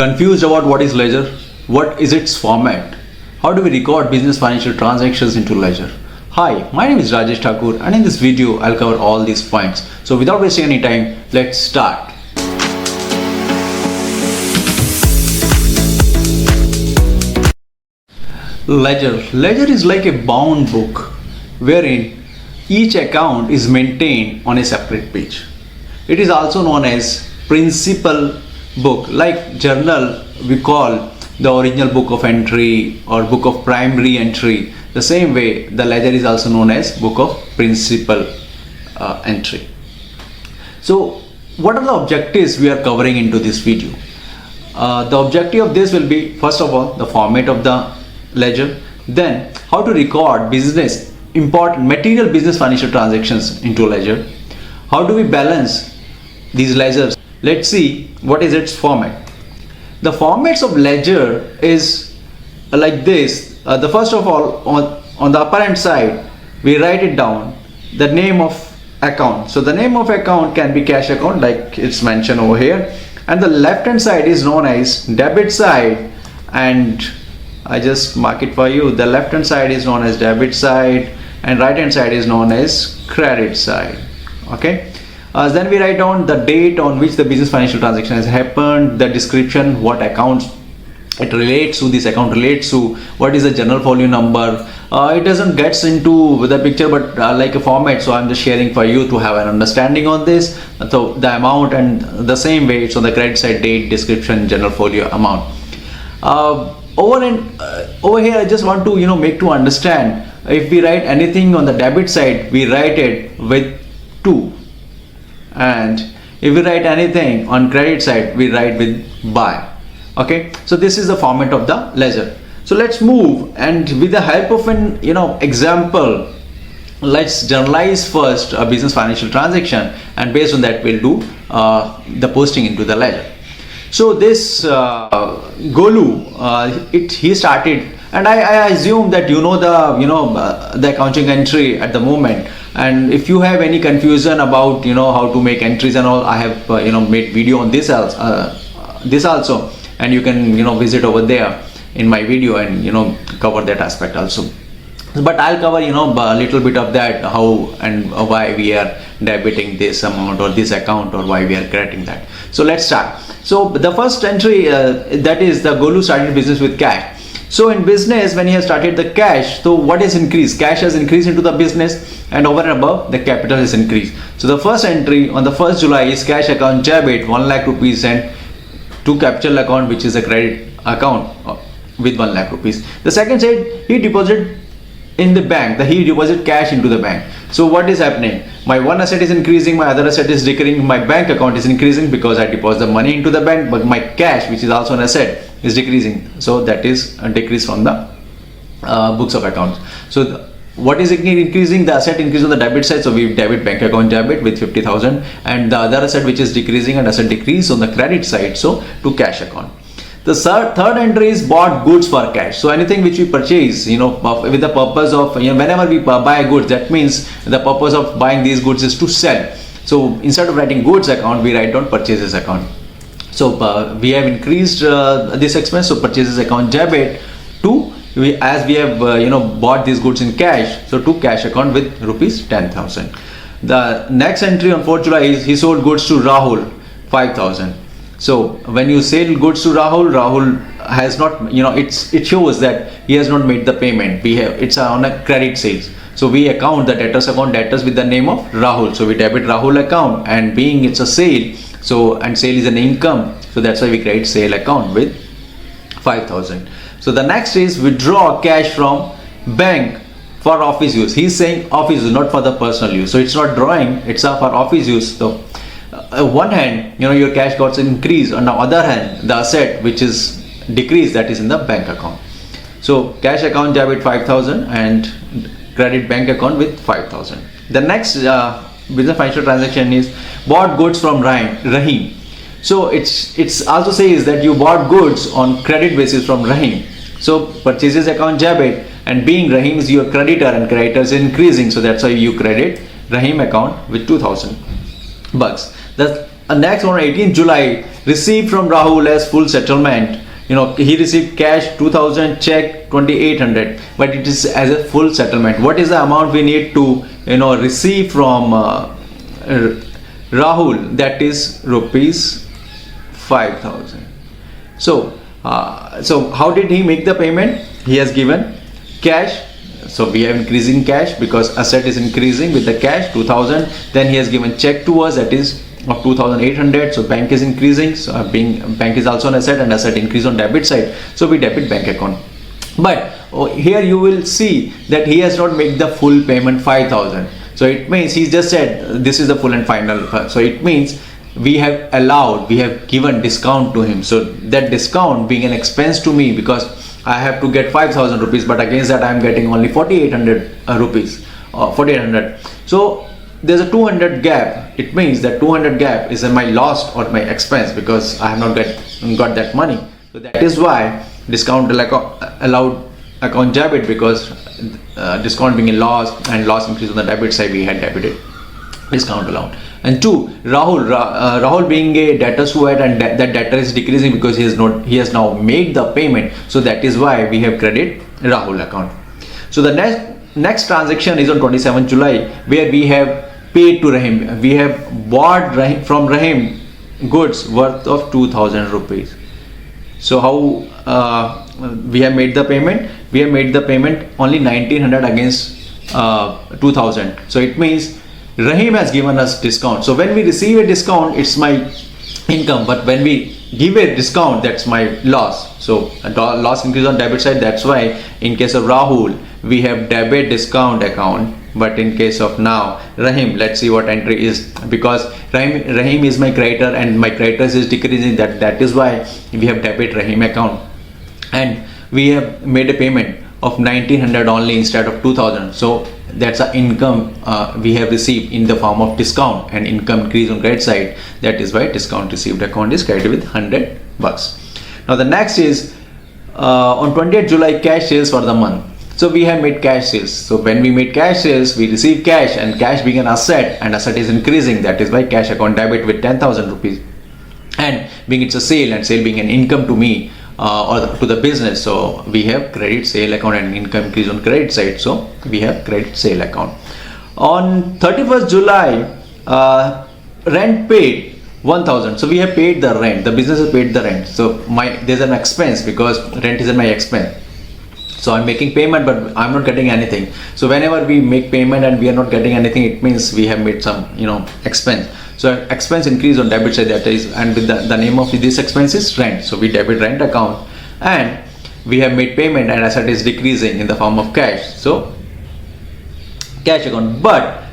Confused about what is ledger? What is its format? How do we record business financial transactions into ledger? Hi, my name is Rajesh Thakur, and in this video I'll cover all these points. So without wasting any time, let's start. Ledger is like a bound book wherein each account is maintained on a separate page. It is also known as principal book. Like journal we call the original book of entry or book of primary entry. The same way the ledger is also known as book of principal entry. So what are the objectives we are covering into this video? The objective of this will be, first of all, the format of the ledger, then how to record important material business financial transactions into ledger, how do we balance these ledgers. Let's see what is its format. The formats of ledger is like this. The first of all, on the upper hand side we write it down the name of account. So the name of account can be cash account like it's mentioned over here, and the left hand side is known as debit side, and I just mark it for you. The left hand side is known as debit side and right hand side is known as credit side. Okay. Then we write down the date on which the business financial transaction has happened, the description, what accounts it relates to, this account relates to, what is the journal folio number. It doesn't get into the picture, but like a format, so I'm just sharing for you to have an understanding on this. So the amount, and the same way it's on the credit side, date, description, journal folio, amount. Over here I just want to make to understand, if we write anything on the debit side we write it with 2, and if we write anything on credit side we write with by. Okay, so this is the format of the ledger. So let's move, and with the help of an example, let's generalize first a business financial transaction, and based on that we'll do the posting into the ledger. So this Golu, he started, and I assume that the accounting entry at the moment, and if you have any confusion about how to make entries and all, I have made video on this also, and you can visit over there in my video and cover that aspect also. But I'll cover a little bit of that, how and why we are debiting this amount or this account, or why we are crediting that. So let's start. So the first entry, that is the Golu started business with cash. So in business, when he has started the cash, so what has increased? Cash has increased into the business, and over and above the capital has increased. So the first entry on the 1st July is cash account debit 1 lakh rupees sent to capital account, which is a credit account with 1 lakh rupees. The second side, he deposited in the bank, he deposit cash into the bank. So what is happening? My one asset is increasing, my other asset is decreasing, my bank account is increasing because I deposit the money into the bank, but my cash, which is also an asset, is decreasing. So that is a decrease from the books of accounts. So what is increasing? The asset increase on the debit side, so we debit bank account debit with 50,000, and the other asset which is decreasing and asset decrease on the credit side, so to cash account. The third entry is bought goods for cash. So anything which we purchase, with the purpose of, whenever we buy goods, that means the purpose of buying these goods is to sell. So instead of writing goods account, we write down purchases account. So we have increased this expense, so purchases account debit to, as we have bought these goods in cash, so to cash account with rupees 10,000. The next entry on 4th July is he sold goods to Rahul 5,000. So when you sell goods to Rahul has not, it shows that he has not made the payment. It's on a credit sales. So we account the debtors account debtors with the name of Rahul. So we debit Rahul account, and being it's a sale, and sale is an income, so that's why we credit sale account with 5,000. So the next is withdraw cash from bank for office use. He's saying office use, not for the personal use. So it's not drawing, it's for office use. So one hand, your cash got increased. On the other hand, the asset which is decreased, that is in the bank account. So cash account debit 5,000 and credit bank account with 5,000. The next business financial transaction is bought goods from Rahim. So it's also says that you bought goods on credit basis from Rahim. So purchases account debit, and being Rahim is your creditor and creditor is increasing, so that's why you credit Rahim account with 2,000 bucks. The next on 18th July, received from Rahul as full settlement. He received cash 2000, check 2800, but it is as a full settlement. What is the amount we need to receive from Rahul? That is rupees 5000. So how did he make the payment? He has given cash. So we have increasing cash because asset is increasing with the cash 2000. Then he has given check to us, that is of 2800. So bank is increasing. So bank is also an asset, and asset increase on debit side. So we debit bank account. But here you will see that he has not made the full payment 5000. So it means he just said this is the full and final. So it means we have given discount to him. So that discount being an expense to me, because I have to get 5000 rupees, but against that I am getting only 4800 rupees, 4800. So there's a 200 gap. It means that 200 gap is my loss or my expense, because I have not got that money. So that is why discount allowed account debit, because discount being a loss and loss increase on the debit side, we had debited discount allowed. And two, Rahul being a debtors who had, and that debtor is decreasing because he has now made the payment. So that is why we have credit Rahul account. So the next transaction is on 27th July, where we have paid to Rahim. We have bought from Rahim goods worth of 2000 rupees. So how we have made the payment? We have made the payment only 1900 against 2000. So it means Rahim has given us discount. So when we receive a discount, it's my income, but when we give a discount, that's my loss. So loss increase on debit side. That's why in case of Rahul, we have debit discount account, but in case of now Rahim, let's see what entry is, because Rahim is my creditor and my creditors is decreasing. That is why we have debit Rahim account, and we have made a payment of 1900 only instead of 2000. So that's an income we have received in the form of discount, and income increase on credit side. That is why discount received account is credited with 100 bucks. Now the next is on 20th July, cash sales for the month. So we have made cash sales. So when we made cash sales, we receive cash, and cash being an asset, and asset is increasing. That is why cash account debit with 10,000 rupees. And being it's a sale, and sale being an income to me or to the business, so we have credit sale account, and income increase on credit side. So we have credit sale account. On 31st July, rent paid 1000. So we have paid the rent. The business has paid the rent. So there's an expense, because rent is my expense. So I'm making payment, but I'm not getting anything. So whenever we make payment and we are not getting anything, it means we have made some expense. So expense increase on debit side, that is, and with the name of this expense is rent. So we debit rent account, and we have made payment, and asset is decreasing in the form of cash. So cash account. But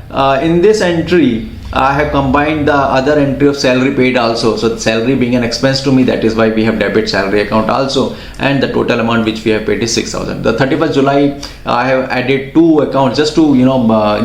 in this entry, I have combined the other entry of salary paid also. So salary being an expense to me, that is why we have debit salary account also, and the total amount which we have paid is 6000. The 31st July, I have added two accounts just to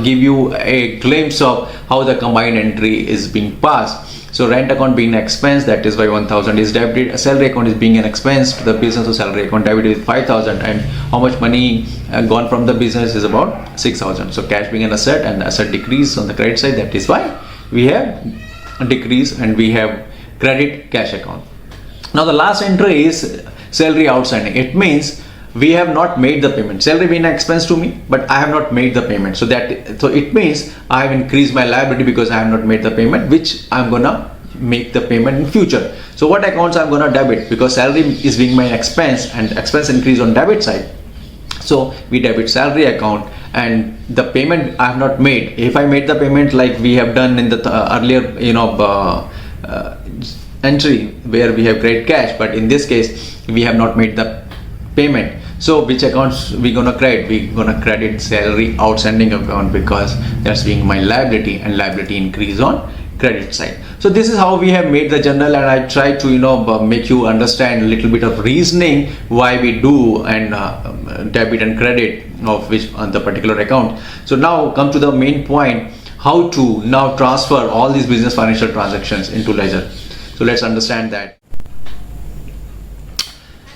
give you a glimpse of how the combined entry is being passed. So rent account being an expense, that is why 1000 is debited. Salary account is being an expense to the business, so salary account debited with 5000, and how much money gone from the business is about 6000. So cash being an asset, and asset decrease on the credit side, that is why we have decrease, and we have credit cash account. Now the last entry is salary outstanding. It means we have not made the payment. Salary being an expense to me, but I have not made the payment. So it means I have increased my liability because I have not made the payment, which I'm gonna make the payment in future. So what accounts I'm gonna debit, because salary is being my expense, and expense increase on debit side. So we debit salary account, and the payment I have not made. If I made the payment like we have done in the earlier entry where we have credit cash, but in this case we have not made the payment. So which accounts we gonna credit? We gonna credit salary outstanding account, because that's being my liability, and liability increase on credit side. So this is how we have made the journal, and I try to make you understand a little bit of reasoning why we do and debit and credit of which on the particular account. So now come to the main point, how to now transfer all these business financial transactions into ledger. So let's understand that.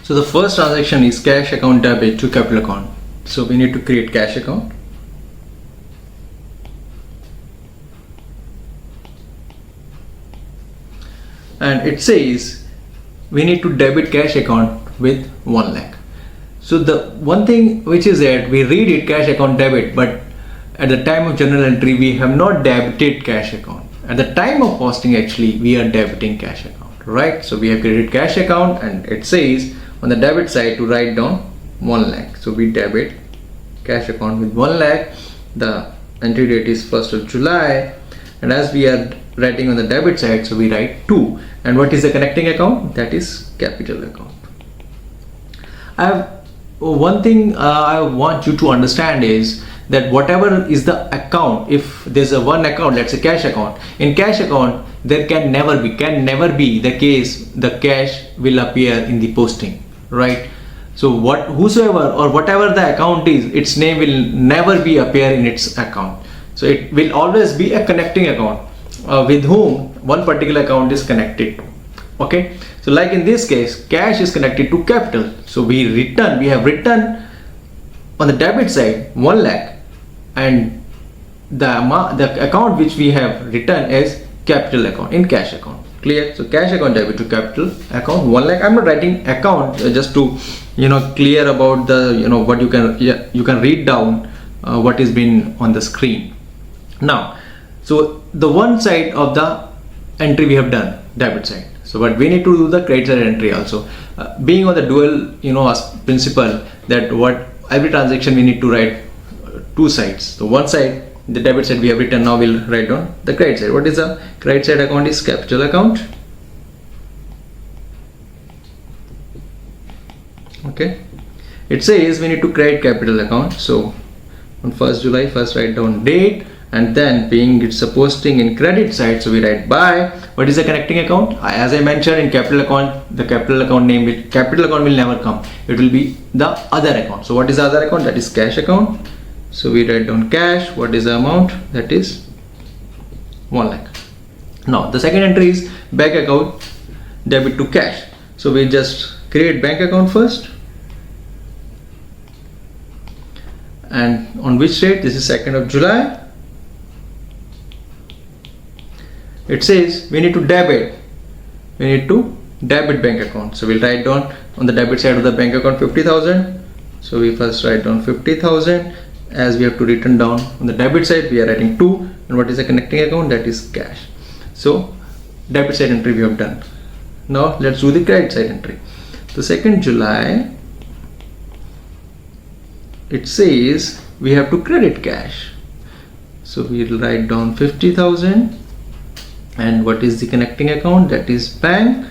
So the first transaction is cash account debit to capital account. So we need to create cash account. and it says we need to debit cash account with 1 lakh. So the one thing which is that we read it cash account debit, but at the time of journal entry we have not debited cash account. At the time of posting actually we are debiting cash account, right? So we have created cash account and it says on the debit side to write down 1 lakh. So we debit cash account with 1 lakh. The entry date is 1st of July, and as we are writing on the debit side, so we write 2. And what is the connecting account? That is capital account. I have one thing I want you to understand is that whatever is the account, if there's a one account, let's say cash account, in cash account there can never be the case the cash will appear in the posting, right? So whosoever or whatever the account is, its name will never be appear in its account. So it will always be a connecting account with whom one particular account is connected to. Okay, so like in this case, cash is connected to capital. So we have written on the debit side 1 lakh, and the account which we have written is capital account in cash account. Clear? So cash account debit to capital account 1 lakh. I'm not writing account just to clear about the what you can read down what is been on the screen now. So the one side of the entry we have done, debit side. So but we need to do the credit side entry also, being on the dual principle that what every transaction we need to write two sides. So one side, the debit side we have written, now we'll write down the credit side. What is the credit side account? Is capital account. Okay, it says we need to create capital account. So on 1st July, first write down date, and then being it's a posting in credit side, so we write by. What is the connecting account? As I mentioned, in capital account, the capital account will never come. It will be the other account. So what is the other account? That is cash account. So we write down cash. What is the amount? That is 1 lakh. Now the second entry is bank account debit to cash. So we just create bank account first, and on which date? This is 2nd of July. It says we need to debit bank account. So we'll write down on the debit side of the bank account 50,000. So we first write down 50,000. As we have to return down on the debit side, we are writing 2. And what is the connecting account? That is cash. So debit side entry we have done. Now let's do the credit side entry. So 2nd July, it says we have to credit cash. So we'll write down 50,000. And what is the connecting account? That is bank,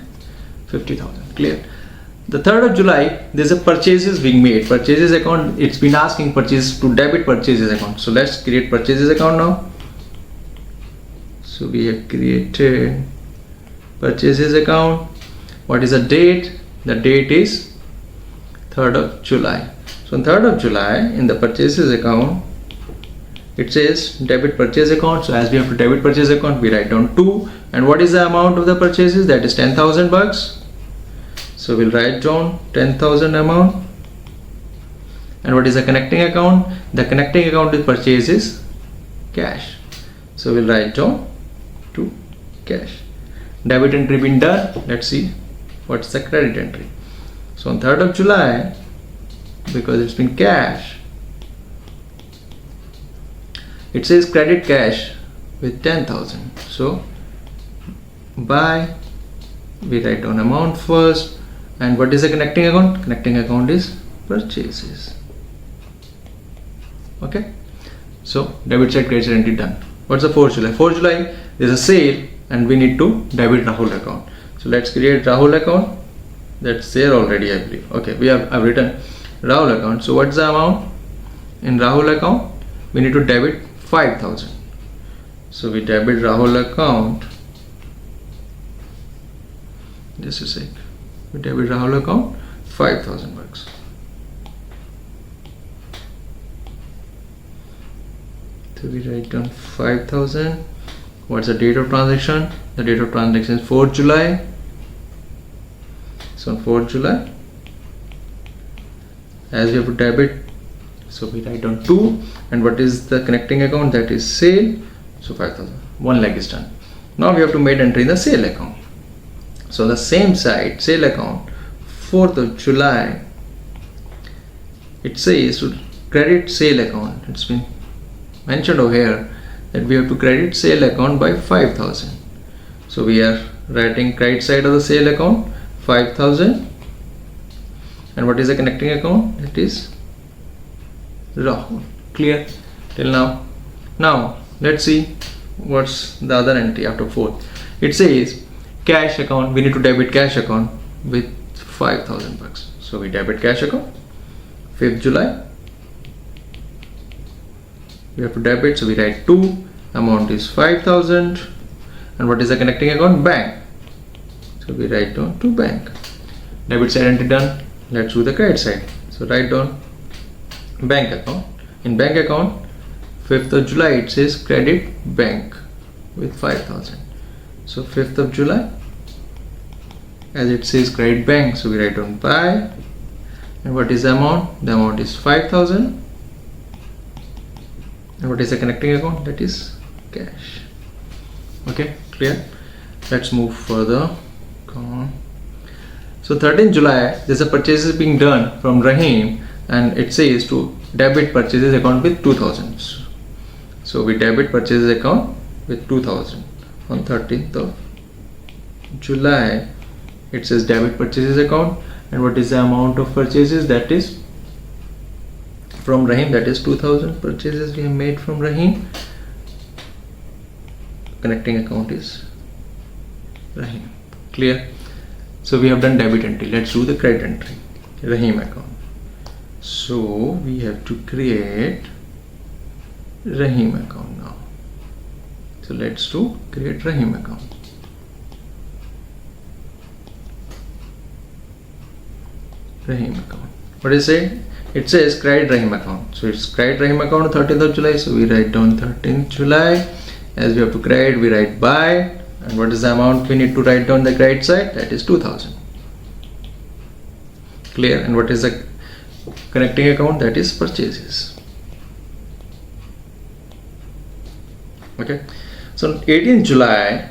50,000. Clear? The 3rd of July, there's a purchases being made. Purchases account, it's been asking purchase to debit purchases account. So let's create purchases account now. So we have created purchases account. What is the date? The date is 3rd of July. So on 3rd of July, in the purchases account, it says debit purchase account. So as we have to debit purchase account, we write down 2. And what is the amount of the purchases? That is 10,000 bucks. So we'll write down 10,000 amount. And what is the connecting account? The connecting account with purchase is cash. So we'll write down to cash. Debit entry been done. Let's see what's the credit entry. So on 3rd of July, because it's been cash, it says credit cash with 10,000. So by, we write down amount first. And what is the connecting account? Connecting account is purchases. Okay, so debit side credit side entry done. What's the 4th July? 4th July, there's a sale and we need to debit Rahul account. So let's create Rahul account. That's there already, I believe. Okay, I've written Rahul account. So what's the amount in Rahul account? We need to debit 5,000. So we debit Rahul account. Just a sec. We debit Rahul account 5,000 bucks. So we write down 5,000. What's the date of transaction? The date of transaction is 4th July. So on 4th July, as we have to debit, so we write down 2. And what is the connecting account? That is sale. So 5,000. 1 lakh is done. Now we have to make entry in the sale account. So on the same side, sale account, 4th of July, it says to credit sale account. It's been mentioned over here that we have to credit sale account by 5,000. So we are writing credit side of the sale account 5,000, and what is the connecting account? It is Rahul. Clear till now? Now let's see what's the other entry after 4th. It says cash account, we need to debit cash account with 5,000 bucks. So we debit cash account 5th July. We have to debit, so we write 2, amount is 5,000, and what is the connecting account? Bank. So we write down to bank. Debit side entry done. Let's do the credit side. So write down bank account. In bank account, 5th of July, it says credit bank with 5,000. So 5th of July, as it says credit bank, so we write down by, and what is the amount? The amount is 5,000. And what is the connecting account? That is cash. Okay, clear? Let's move further. Come on. So 13th July, there's a purchase being done from Rahim, and it says to debit purchases account with 2,000. So we debit purchases account with 2,000 on 13th of July. It says debit purchases account, and what is the amount of purchases? That is from Rahim, that is 2,000 purchases we have made from Rahim. Connecting account is Rahim. Clear? So we have done debit entry. Let's do the credit entry. Rahim account. So we have to create Rahim account now. So let's do create Rahim account. Rahim account. What is it? It says credit Rahim account. So it's credit Rahim account 13th of July. So we write down 13th July. As we have to credit, we write by. And what is the amount we need to write down the credit side? That is 2,000. Clear? And what is the connecting account? That is purchases. Okay. So 18th July,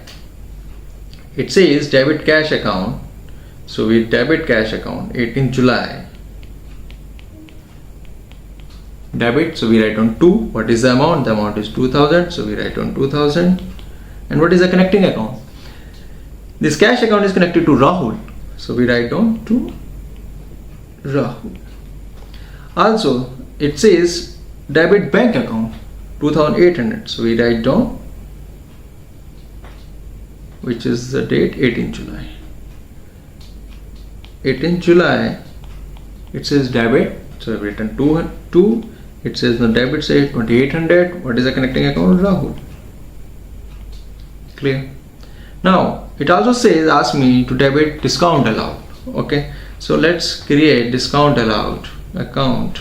it says debit cash account. So we debit cash account 18th July. Debit, so we write on 2. What is the amount? The amount is 2,000. So we write on 2,000. And what is the connecting account? This cash account is connected to Rahul. So we write down to Rahul. Also, it says debit bank account 2,800. So we write down, which is the date 18th July. 18th July, it says debit. So we written 2. It says the debit side 2,800. What is the connecting account? Rahul. Clear? Now it also says ask me to debit discount allowed. Okay, so let's create discount allowed account.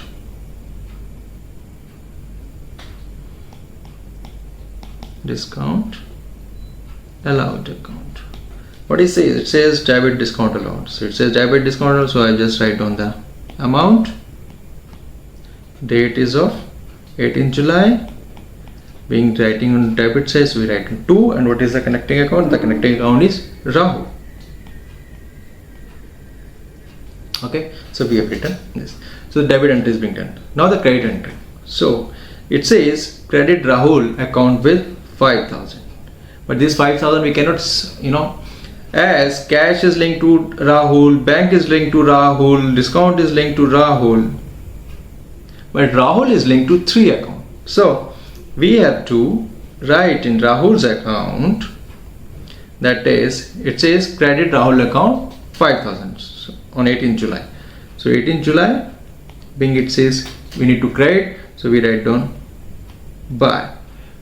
Discount allowed account. What it says? It says debit discount allowed. So it says debit discount allowed. So I just write on the amount. Date is of 18th July. Being writing on debit side, so we write 2. And what is the connecting account? The connecting account is Rahul. Okay, so we have written this. So the debit entry is being done. Now the credit entry. So it says credit Rahul account with 5,000. But this 5,000 we cannot, as cash is linked to Rahul, bank is linked to Rahul, discount is linked to Rahul, but Rahul is linked to 3 accounts. So we have to write in Rahul's account, that is, it says credit Rahul account 5,000 on 18th July. So 18th July, being it says we need to credit, so we write down by.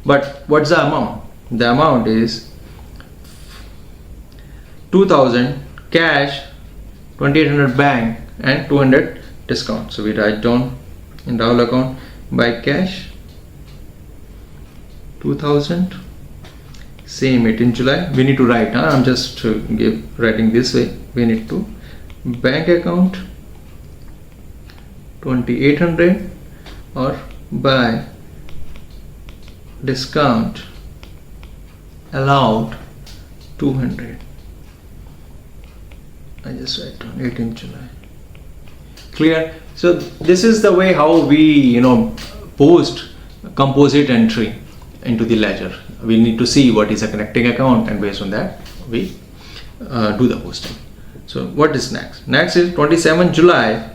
But what's the amount? The amount is 2,000 cash, 2,800 bank, and 200 discount. So we write down in Rahul account by cash 2,000. Same 18th July. We need to write. I'm just writing this way. We need to bank account 2,800 or by discount allowed 200. I just write down 18th July. Clear? So this is the way how we post composite entry into the ledger. We need to see what is a connecting account, and based on that we do the posting. So what is next? Next is 27 July.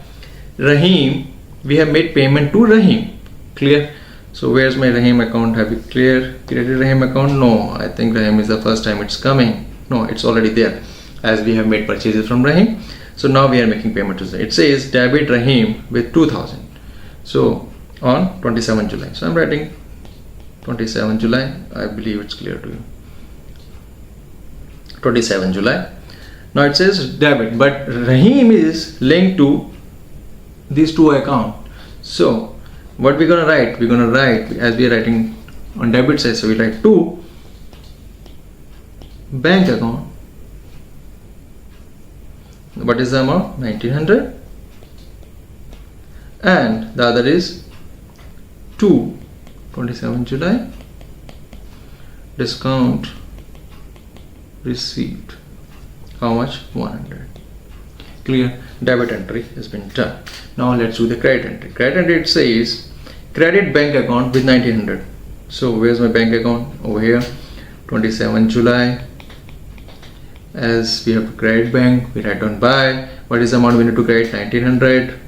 Rahim, we have made payment to Rahim. Clear? So where's my Rahim account? Have you created Rahim account? No, I think Rahim is the first time it's coming. No, it's already there, as we have made purchases from Rahim. So now we are making payment to Rahim. It says debit Rahim with 2000. So on 27 July. So I'm writing 27 July. I believe it's clear to you. 27 July. Now it says debit, but Rahim is linked to these two accounts. So what we're gonna write? We're gonna write, as we are writing on debit side, so we write to bank account. What is the amount? 1900. And the other is to 27 July. Discount received. How much? 100. Clear? Debit entry has been done. Now let's do the credit entry. Credit entry, it says credit bank account with 1900. So where's my bank account? Over here. 27 July. As we have to credit bank, we write down by. What is the amount we need to credit? 1900.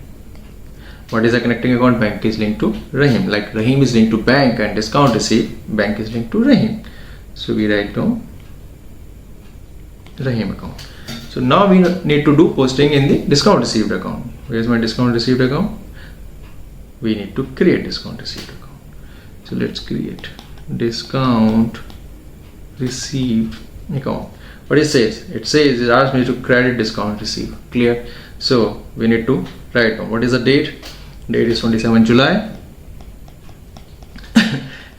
What is the connecting account? Bank is linked to Rahim. Like Rahim is linked to bank and discount receipt, bank is linked to Rahim. So we write down Rahim account. So now we need to do posting in the discount received account. Where's my discount received account? We need to create discount received account. So let's create discount received account. What it says? It says it asks me to credit discount received. Clear? So we need to write down what is the date. Date is 27 July.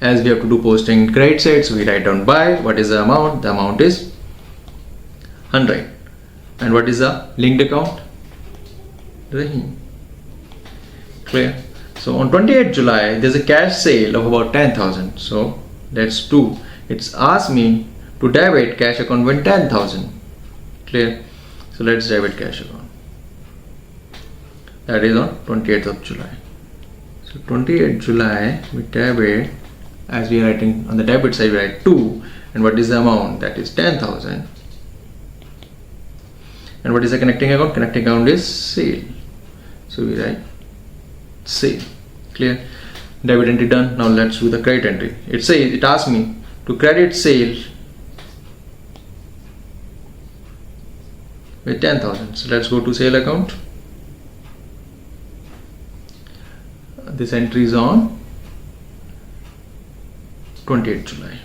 As we have to do posting credit side, so we write down by. What is the amount? The amount is 100. And what is the linked account? Rahim. Clear? So on 28th July, there's a cash sale of about 10,000. So that's 2. It's asked me to debit cash account with 10,000. Clear? So let's debit cash account. That is on 28th of July. So 28th July, we debit, as we are writing on the debit side, we write 2. And what is the amount? That is 10,000. And what is the connecting account? Connecting account is sale. So we write sale. Clear? Debit entry done. Now let's do the credit entry. It asks me to credit sale with 10,000. So let's go to sale account. This entry is on 28th July.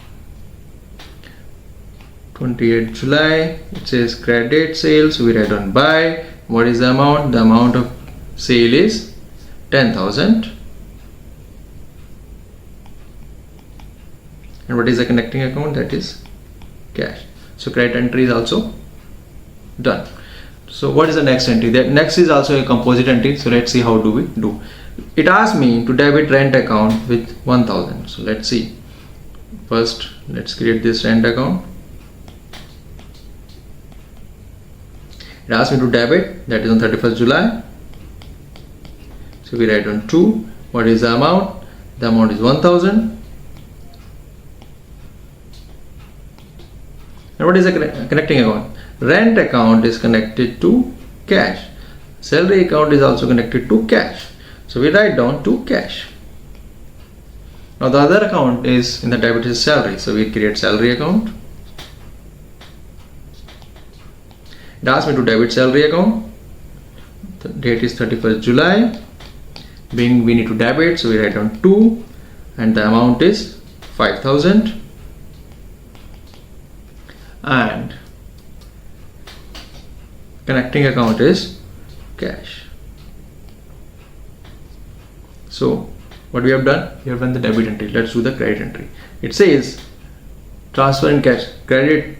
28th July, it says credit sales, so we write on buy. What is the amount? The amount of sale is 10,000. And what is the connecting account? That is cash. So credit entry is also done. So what is the next entry? The next is also a composite entry. So let's see how do we do. It asks me to debit rent account with 1,000. So let's see. First, let's create this rent account. It asks me to debit, that is on 31st July. So we write on 2. What is the amount? The amount is 1,000. And what is the connecting account? Rent account is connected to cash. Salary account is also connected to cash. So we write down to cash. Now the other account is in the debit is salary. So we create salary account. It asks me to debit salary account. The date is 31st July. Being we need to debit, so we write down 2 and the amount is 5,000. And connecting account is cash. So what we have done? We have done the debit entry. Let's do the credit entry. It says transfer in cash, credit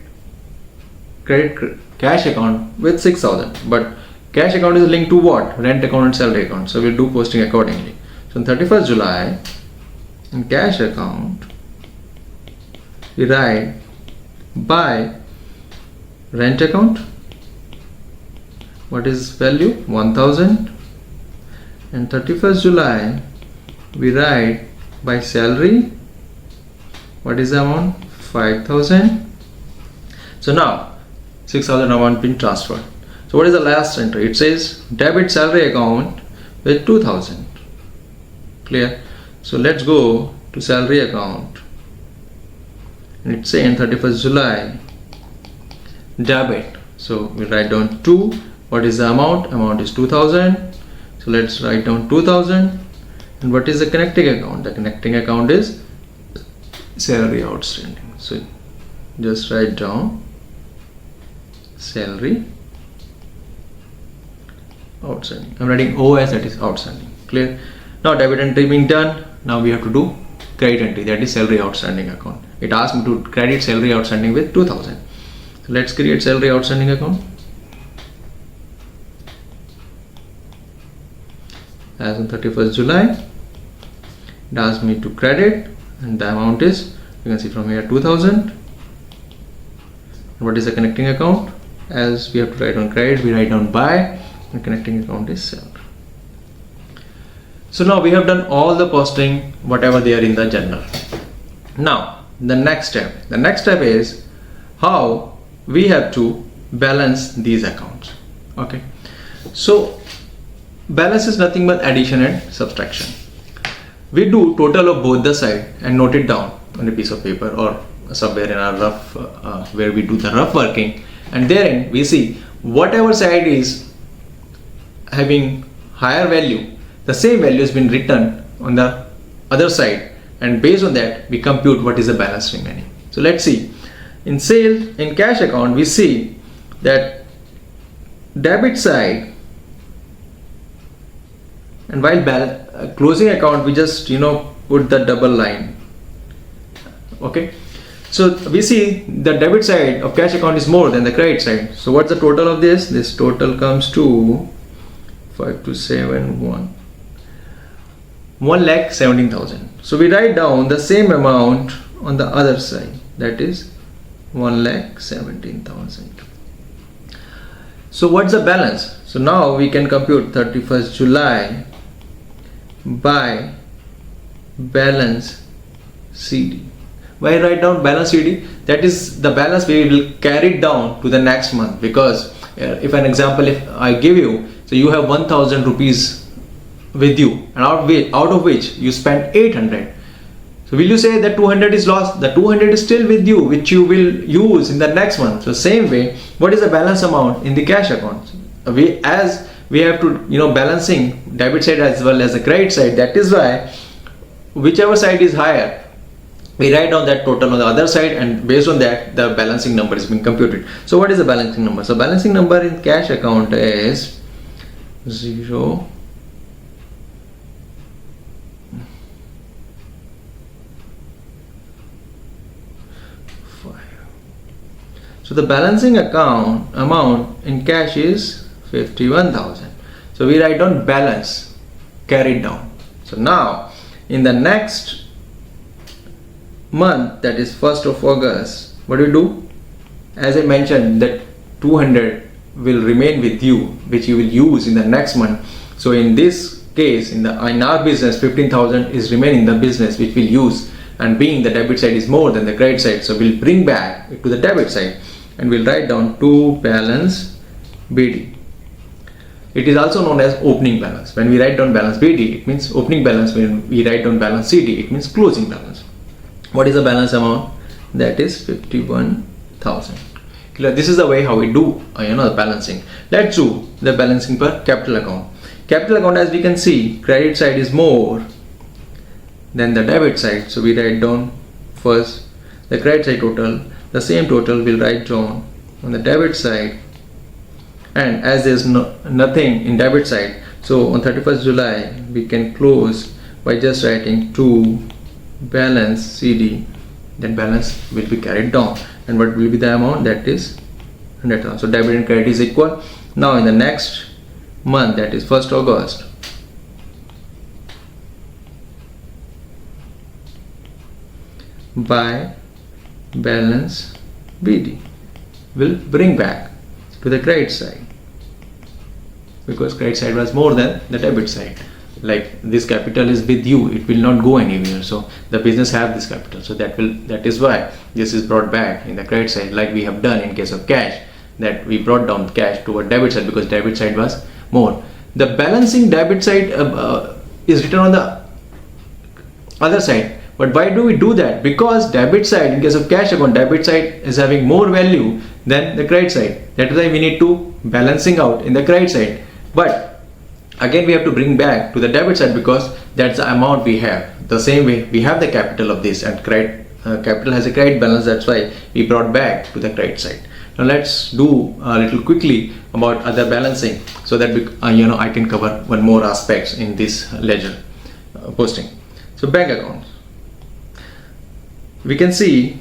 cash account with 6,000. But cash account is linked to what? Rent account and salary account. So we'll do posting accordingly. So on 31st July, in cash account, we write by rent account what is value? 1000. And 31st July we write by salary, what is the amount? 5000. So now 6000 amount been transferred. So what is the last entry? It says debit salary account with 2000. Clear? So let's go to salary account, and it's saying 31st July debit. So we write down 2. What is the amount? Amount is 2000. So let's write down 2000. And what is the connecting account? The connecting account is salary outstanding. So just write down salary outstanding. I'm writing OS, that is outstanding. Clear? Now debit entry being done. Now we have to do credit entry, that is salary outstanding account. It asked me to credit salary outstanding with 2000. So let's create salary outstanding account. As on 31st July, it asked me to credit, and the amount is, you can see from here, 2000. What is the connecting account? As we have to write on credit, we write down buy, and connecting account is salary. So now we have done all the posting, whatever they are in the journal. Now the next step is how we have to balance these accounts. Okay, so balance is nothing but addition and subtraction. We do total of both the side and note it down on a piece of paper or somewhere in our rough where we do the rough working, and therein we see whatever side is having higher value, the same value has been written on the other side, and based on that we compute what is the balance remaining. So let's see, in cash account we see that debit side, and while closing account we just put the double line. Okay, so we see the debit side of cash account is more than the credit side. So what's the total of this? This total comes to 1,17,000. So we write down the same amount on the other side, that is 1,17,000. So what's the balance? So now we can compute 31st July by balance CD. Why write down balance CD? That is the balance we will carry down to the next month, because if an example, if I give you, so you have 1000 rupees with you, and out of which you spent 800. So will you say that 200 is lost? The 200 is still with you, which you will use in the next month. So same way, what is the balance amount in the cash account? We have to balancing debit side as well as the credit side. That is why whichever side is higher, we write down that total on the other side, and based on that the balancing number is being computed. So what is the balancing number? So balancing number in cash account is 0 5. So the balancing account amount in cash is 51,000. So we write down balance carried down. So now in the next month, that is 1st of August, what do you do? As I mentioned, that 200 will remain with you, which you will use in the next month. So in this case, in our business, 15,000 is remaining the business which we'll use, and being the debit side is more than the credit side, so we'll bring back to the debit side and we'll write down to balance BD. It is also known as opening balance. When we write down balance BD, it means opening balance. When we write down balance CD, it means closing balance. What is the balance amount? That is 51,000. This is the way how we do the balancing. Let's do the balancing per capital account. Capital account, as we can see, credit side is more than the debit side. So we write down first the credit side total. The same total we'll write down on the debit side. And as there's nothing in debit side, so on 31st July we can close by just writing to balance CD. That balance will be carried down, and what will be the amount? That is 100,000. So debit and credit is equal. Now in the next month, that is 1st August, by balance BD will bring back to the credit side. because credit side was more than the debit side. Like this capital is with you, it will not go anywhere, so the business have this capital, so that is why this is brought back in the credit side, like we have done in case of cash, that we brought down cash toward debit side because debit side was more. The balancing debit side is written on the other side. But why do we do that? Because debit side, in case of cash account, debit side is having more value than the credit side. That is why we need to balancing out in the credit side. But again we have to bring back to the debit side because that's the amount we have. The same way we have the capital of this, and credit capital has a credit balance, that's why we brought back to the credit side. Now let's do a little quickly about other balancing, so that I can cover one more aspects in this ledger posting. So bank accounts, we can see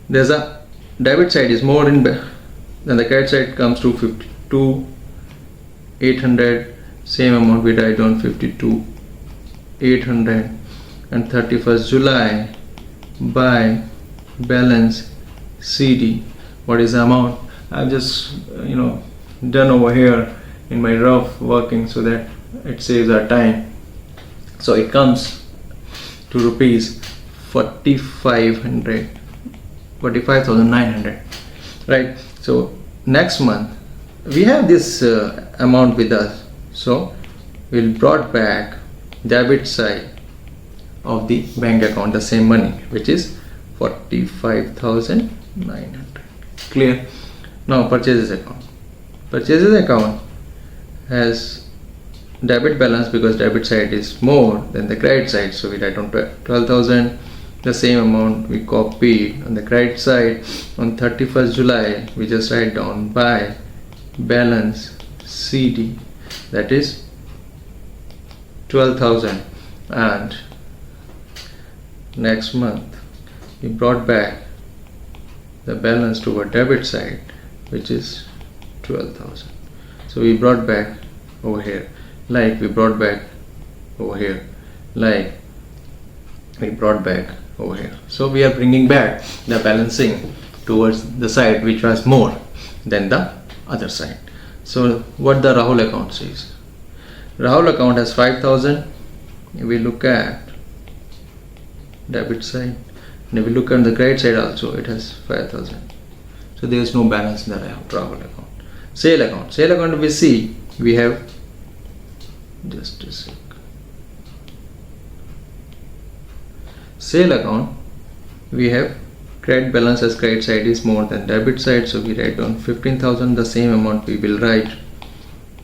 there's a debit side is more than the credit side comes to 52,800. Same amount we write on 52,800, and 31st July by balance CD. What is the amount? I've just done over here in my rough working so that it saves our time. So it comes to rupees 45,900, right? So next month we have this amount with us, so we'll brought back debit side of the bank account the same money, which is 45,900. Clear? Now purchases account. Purchases account has debit balance because debit side is more than the credit side, so we write on 12,000. The same amount we copied on the credit side. On 31st July we just write down by balance CD, that is 12,000, and next month we brought back the balance to our debit side, which is 12,000. So we brought back over here, like we brought back over here, like we brought back over here. So we are bringing back the balancing towards the side which was more than the other side. So what the Rahul account says, Rahul account has 5,000. We look at debit side, and if we look at the credit side also, it has 5,000. So there is no balance in the Rahul account. Sale account, sale account we see we have, just a sec, sale account we have credit balance as credit side is more than debit side, so we write down 15,000. The same amount we will write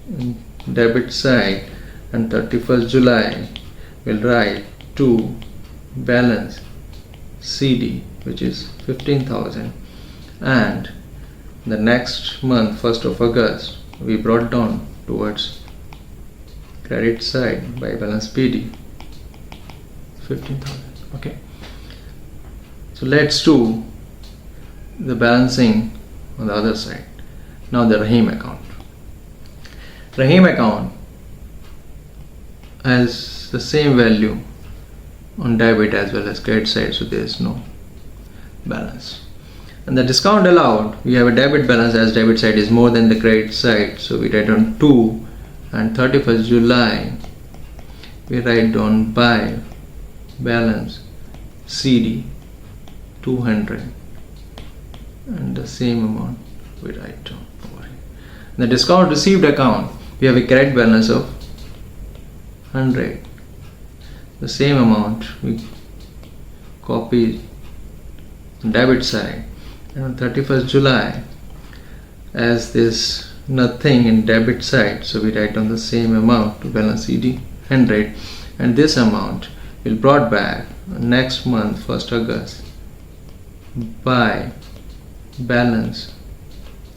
in debit side, and 31st July we'll write to balance CD, which is 15,000, and the next month 1st of August we brought down towards credit side by balance PD 15,000. Okay, so let's do the balancing on the other side. Now the Rahim account. Rahim account has the same value on debit as well as credit side, so there is no balance. And the discount allowed, we have a debit balance as debit side is more than the credit side, so we write on 2, and 31st July we write down by balance CD 200, and the same amount we write down over here. The discount received account, we have a credit balance of 100. The same amount we copy debit side, and on 31st July, as this nothing in debit side, so we write down the same amount to balance CD 100, and this amount will brought back next month 1st August by balance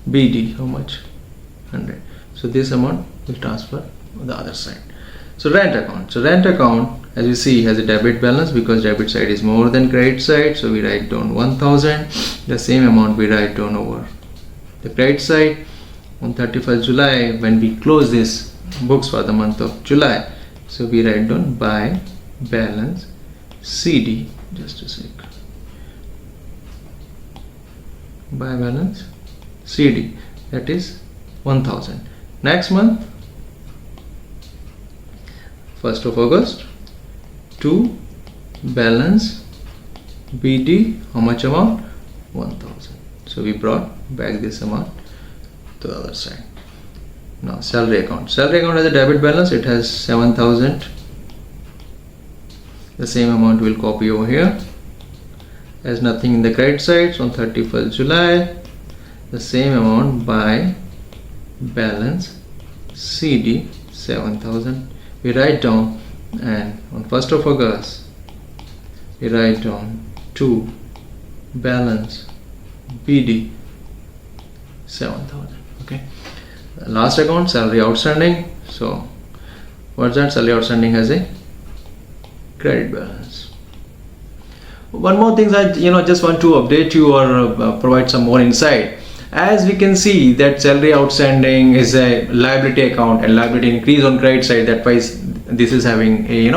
BD, how much? 100. So this amount will transfer on the other side. So rent account. So rent account, as you see, has a debit balance because debit side is more than credit side, so we write down 1,000. The same amount we write down over the credit side. On 31st July, when we close this books for the month of July, so we write down by balance CD, just a sec, by balance CD, that is 1,000. Next month 1st of August to balance BD, how much amount? 1000. So we brought back this amount to the other side. Now salary account. Salary account has a debit balance, it has 7000. The same amount we'll copy over here. There's nothing in the credit side, so on 31st July, the same amount by balance CD 7000 we write down, and on 1st of August we write down to balance BD 7000. Okay, last account, salary outstanding. So what's that? Salary outstanding has a credit balance. One more thing I just want to update you or provide some more insight. As we can see that salary outstanding is a liability account and liability increase on credit side, that why this is having a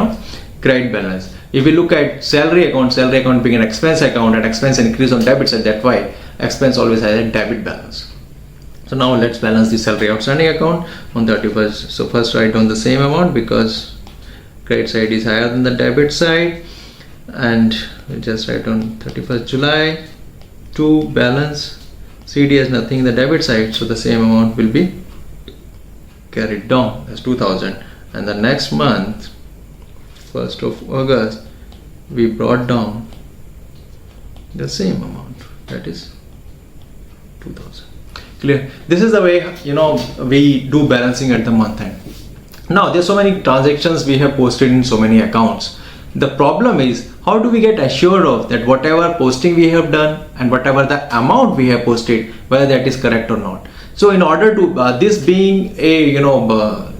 credit balance. If we look at salary account being an expense account and expense increase on debit side, that why expense always has a debit balance. So now let's balance the salary outstanding account on 31st. So first write down the same amount because credit side is higher than the debit side, and we just write down 31st July to balance CD has nothing in the debit side, so the same amount will be carried down as 2000, and the next month 1st of August we brought down the same amount, that is 2000. Clear? This is the way we do balancing at the month end. Now there's so many transactions we have posted in so many accounts. The problem is, how do we get assured of that whatever posting we have done and whatever the amount we have posted, whether that is correct or not? So in order to this being a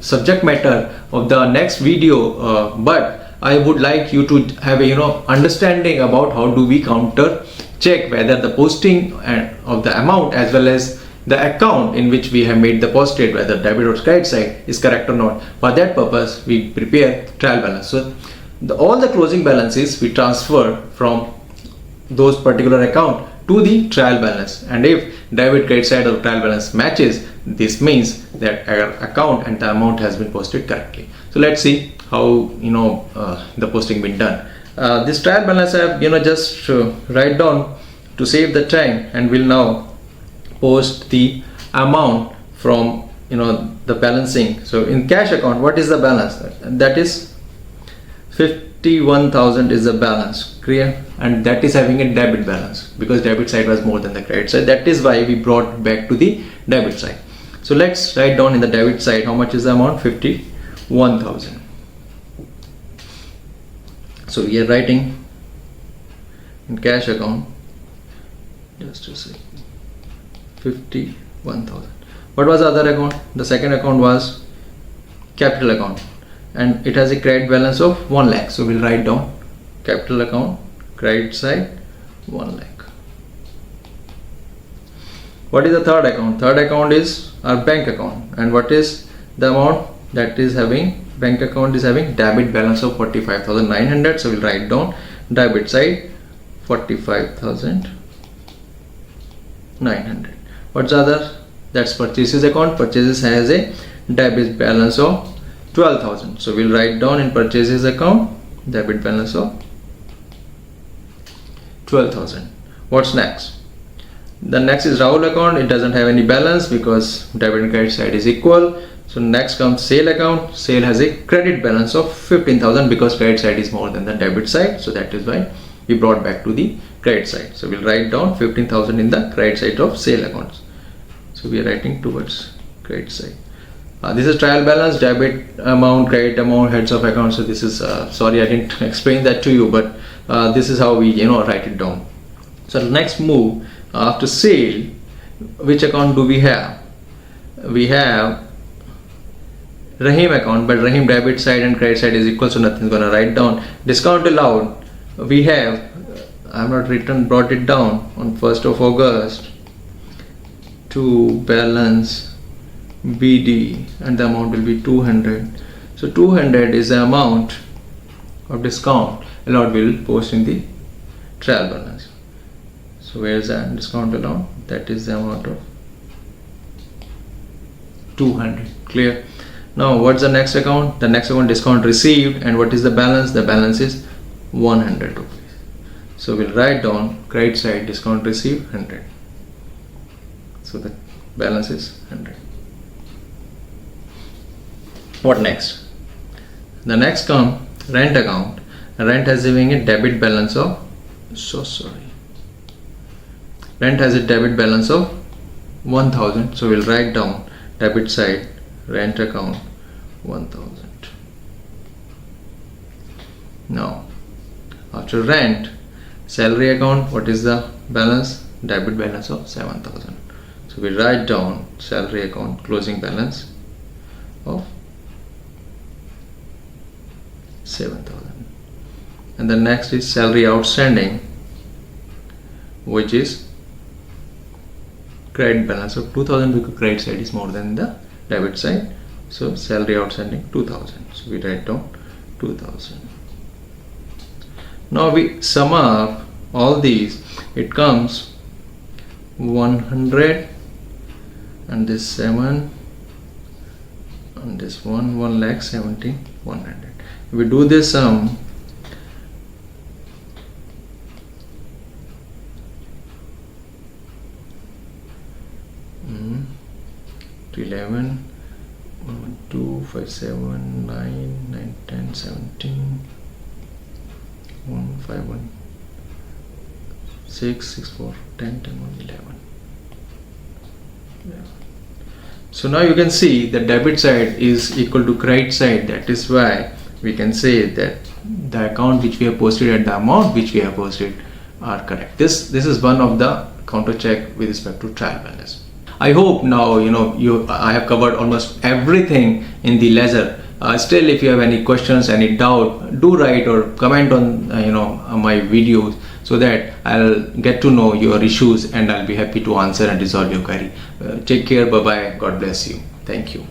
subject matter of the next video, but I would like you to have a understanding about how do we counter check whether the posting of the amount as well as the account in which we have made the posted, whether debit or credit side, is correct or not. For that purpose we prepare trial balance. So all the closing balances we transfer from those particular account to the trial balance, and if debit, credit side or trial balance matches, this means that our account and the amount has been posted correctly. So let's see how the posting been done. This trial balance I have just write down to save the time, and will now post the amount from the balancing. So in cash account, what is the balance? That is 51,000 is the balance, clear? And that is having a debit balance because debit side was more than the credit side. That is why we brought back to the debit side. So let's write down in the debit side how much is the amount. 51,000. So we are writing in cash account, just a second, 51,000. What was the other account? The second account was capital account, and it has a credit balance of 1 lakh. So we'll write down capital account, credit side 1 lakh. What is the third account? Third account is our bank account, and what is the amount that is having? Bank account is having debit balance of 45,900. So we'll write down debit side 45,900. What's the other? That's purchases account. Purchases has a debit balance of 12,000. So we'll write down in purchases account debit balance of 12,000. What's next? The next is Rahul account. It doesn't have any balance because debit and credit side is equal. So next comes sale account. Sale has a credit balance of 15,000 because credit side is more than the debit side. So that is why we brought back to the credit side. So we'll write down 15,000 in the credit side of sale accounts. So we are writing towards credit side. This is trial balance, debit amount, credit amount, heads of account. So this is sorry I didn't explain that to you, but this is how we write it down. So the next move after sale, which account do we have? We have Rahim account, but Rahim debit side and credit side is equal, so nothing's gonna write down. Discount allowed, we have, I have not brought it down on 1st of August to balance BD, and the amount will be 200. So 200 is the amount of discount allowed. Will post in the trial balance. So where is that discount allowed? That is the amount of 200. Clear? Now what's the next account? The next account, discount received, and what is the balance? The balance is 100 rupees. So we'll write down credit side, discount received 100. So the balance is 100. What next? The next come rent account. Rent has having a debit balance of, rent has a debit balance of 1000. So we'll write down debit side, rent account 1000. Now after rent, salary account, what is the balance? Debit balance of 7000. So we write down salary account closing balance of 7000. And the next is salary outstanding, which is credit balance of 2000, because credit side is more than the debit side. So salary outstanding 2000. So we write down 2000. Now we sum up all these. It comes 100 and this 7 and this 1,70,100. We do this sum. 11, 1, 2, 5, 7, 9, 9, 10, 17, 1, 5, 1, 6, 6, 4, 10, 10, 1, 11. Yeah. So now you can see the debit side is equal to credit side. That is why we can say that the account which we have posted and the amount which we have posted are correct. This is one of the counter check with respect to trial balance. I hope now I have covered almost everything in the ledger. Still, if you have any questions, any doubt, do write or comment on my videos, so that I'll get to know your issues and I'll be happy to answer and resolve your query. Take care. Bye bye. God bless you. Thank you.